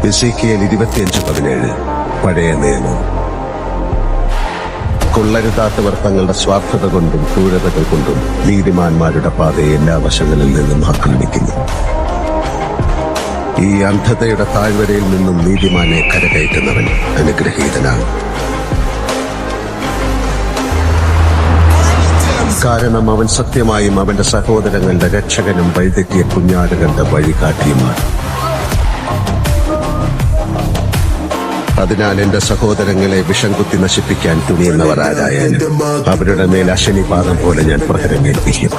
എസേക്കിയേൽ 25:17 പഴയ നിയമം. കൊള്ളരുതാത്തവർ തങ്ങളുടെ സ്വാർത്ഥത കൊണ്ടും ക്രൂരതകൾ കൊണ്ടും നീതിമാന്മാരുടെ പാതയെ എല്ലാ വശങ്ങളിൽ നിന്നും ആക്രമിക്കുന്നു. ഈ അന്ധതയുടെ താഴ്വരയിൽ നിന്നും നീതിമാനെ കരകയറ്റുന്നവൻ അനുഗ്രഹീതനാണ്. കാരണം അവൻ സത്യമായും അവന്റെ സഹോദരങ്ങളുടെ രക്ഷകനും വഴിതെറ്റിയ കുഞ്ഞാടുകളുടെ വഴികാട്ടിയുമാണ്. അതിനാൽ എന്റെ സഹോദരങ്ങളെ വിഷം കുത്തി നശിപ്പിക്കാൻ തുനിയുന്നവർ ആരായാലും അവരുടെ മേൽ അശനിപാതം പോലെ ഞാൻ പ്രഹരമേൽപ്പിക്കും.